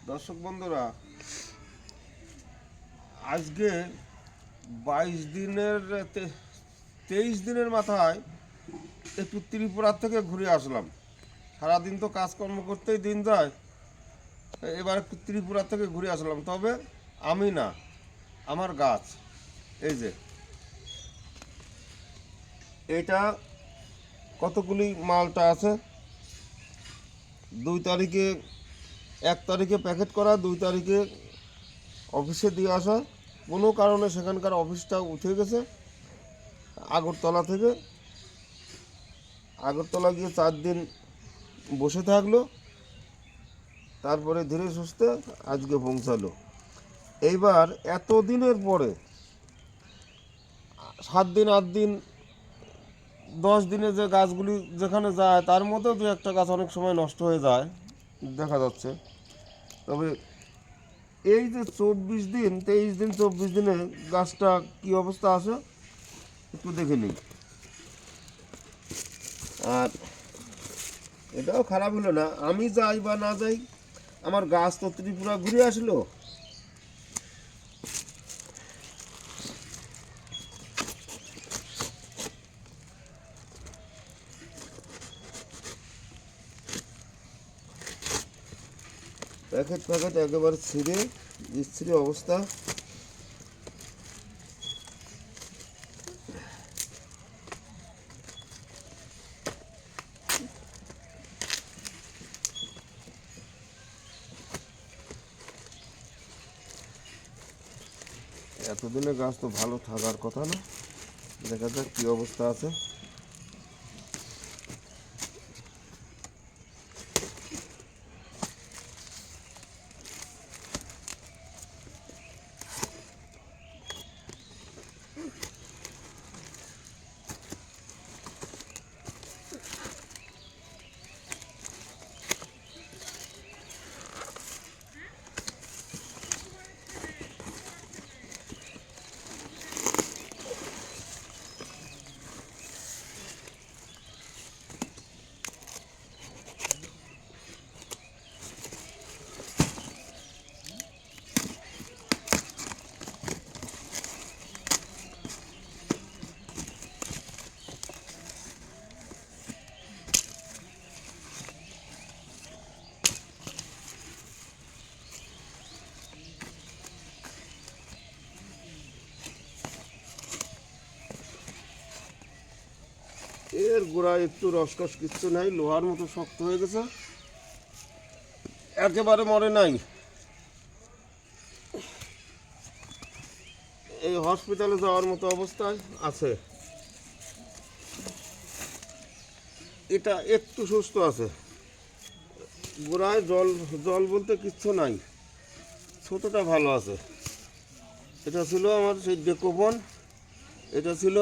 দর্শক বন্ধুরা, আজকে 22 দিনের 23 দিনের মাথায় একটু ত্রিপুরা থেকে ঘুরে আসলাম। সারাদিন তো কাজকর্ম করতেই দিন যায়, এবার একটু ত্রিপুরা থেকে ঘুরে আসলাম। তবে আমি না, আমার গাছ। এই যে এটা কতগুলি মালটা আছে। 2 তারিখে 1 তারিখে প্যাকেট করা, 2 তারিখে অফিসে দিয়ে আসা। কোনো কারণে সেখানকার অফিসটা উঠে গেছে। আগরতলা গিয়ে 4 দিন বসে থাকলো, তারপরে ধীরে সুস্থে আজকে পৌঁছালো। এইবার এতদিনের পরে 7 দিন 8 দিন 10 দিনে যে গাছগুলি যেখানে যায় তার মধ্যেও 2-1টা গাছ অনেক সময় নষ্ট হয়ে যায় দেখা যাচ্ছে। তবে এই যে 24 দিন 23 দিন 24 দিনে গাছটা কি অবস্থা আছে একটু দেখে নিই। আর এটাও খারাপ হলো না, আমি যাই বা না যাই, আমার গাছ তো ত্রিপুরা ঘুরে আসলো। প্যাকেট একেবারে ছিঁড়ে বিচ্ছিরি অবস্থা। এতদিনে গাছ তো ভালো থাকার কথা না, দেখা যাক কী অবস্থা আছে। এর গোড়া একটু রসকস কিচ্ছু নাই, লোহার মতো শক্ত হয়ে গেছে, একেবারে মরে নাই। এই হসপিটালে যাওয়ার মতো অবস্থায় আছে। এটা একটু সুস্থ আছে, গোড়ায় জল জল বলতে কিচ্ছু নাই, ছোটোটা ভালো আছে। এটা ছিল আমার সেই ডেকোবন, এটা ছিল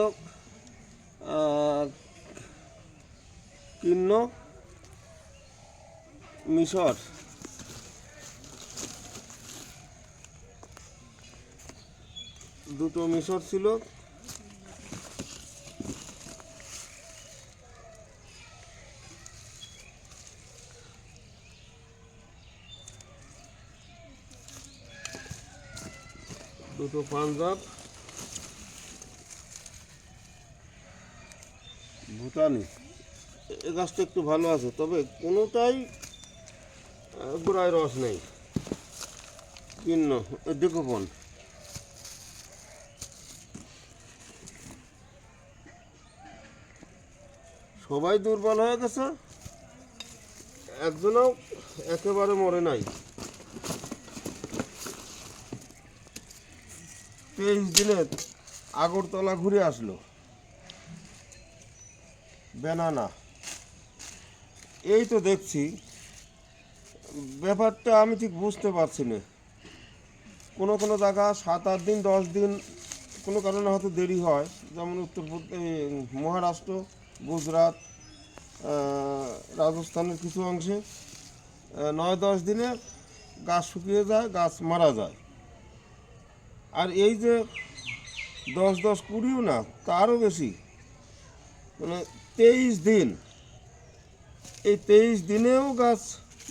কিন্ন মিশর। দুটো মিশর ছিল। দুটো পাঞ্জাব, ভুটানি। এই গাছটা একটু ভালো আছে, তবে কোনোটাই গোড়ায় রস নেই। কিন্ন ডেকোবন। সবাই দুর্বল হয়ে গেছে, একজনও একেবারে মরে নাই। 23 দিনে আগরতলা ঘুরে আসলো বেনানা। এই তো দেখছি, ব্যাপারটা আমি ঠিক বুঝতে পারছি না। কোনো কোনো জায়গা 7-8 দিন 10 দিন কোনো কারণে হয়তো দেরি হয়, যেমন মহারাষ্ট্র, গুজরাট, রাজস্থানের কিছু অংশে 9-10 দিনে গাছ শুকিয়ে যায়, গাছ মারা যায়। আর এই যে 10-20-20ও না, তারও বেশি, মানে 23 দিন, এই 23 দিনেও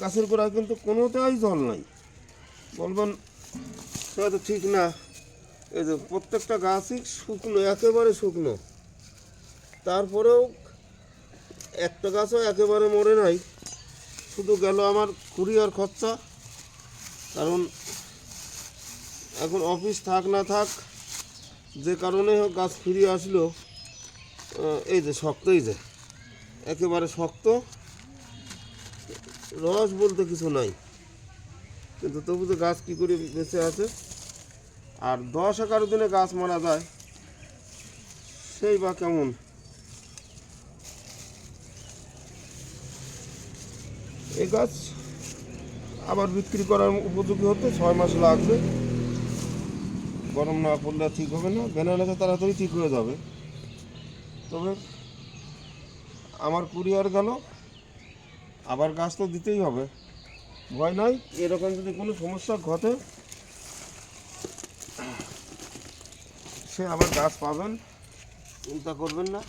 গাছের গোড়ায় কিন্তু কোনোটাই জল নাই। বলবেন হয়তো ঠিক না, এই যে প্রত্যেকটা গাছই শুকনো, একেবারে শুকনো, তারপরেও একটা গাছও একেবারে মরে নাই। শুধু গেল আমার কুরিয়ার খরচা, কারণ এখন অফিস থাক না থাক যে কারণে হোক গাছ ফিরিয়ে আসলো। এই যে শক্ত, এই যে একেবারে শক্ত, রস বলতে কিছু নাই, কিন্তু তবু তো গাছ কী করে বেঁচে আছে। আর 10-11 দিনে গাছ মারা যায়, সেই বা কেমন। এই গাছ আবার বিক্রি করার উপযোগী হতে 6 মাস লাগবে। গরম না পড়লে ঠিক হবে না, বেনানাতে তাড়াতাড়ি ঠিক হয়ে যাবে। তবে আমার কুরিয়ার গেল, আবার গাছ তো দিতেই হবে, ভয় নাই। এরকম যদি কোনো সমস্যা ঘটে সে আবার গাছ পাবেন, চিন্তা করবেন না।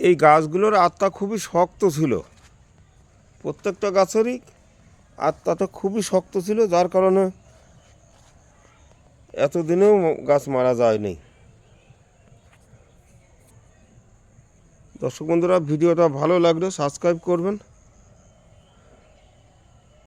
এই গাছগুলোর আত্মা খুবই শক্ত ছিল, প্রত্যেকটা গাছেরই আত্মাটা খুবই শক্ত ছিল, যার কারণে এতদিনেও গাছ মারা যায়নি। দর্শক বন্ধুরা, ভিডিওটা ভালো লাগলে সাবস্ক্রাইব করবেন।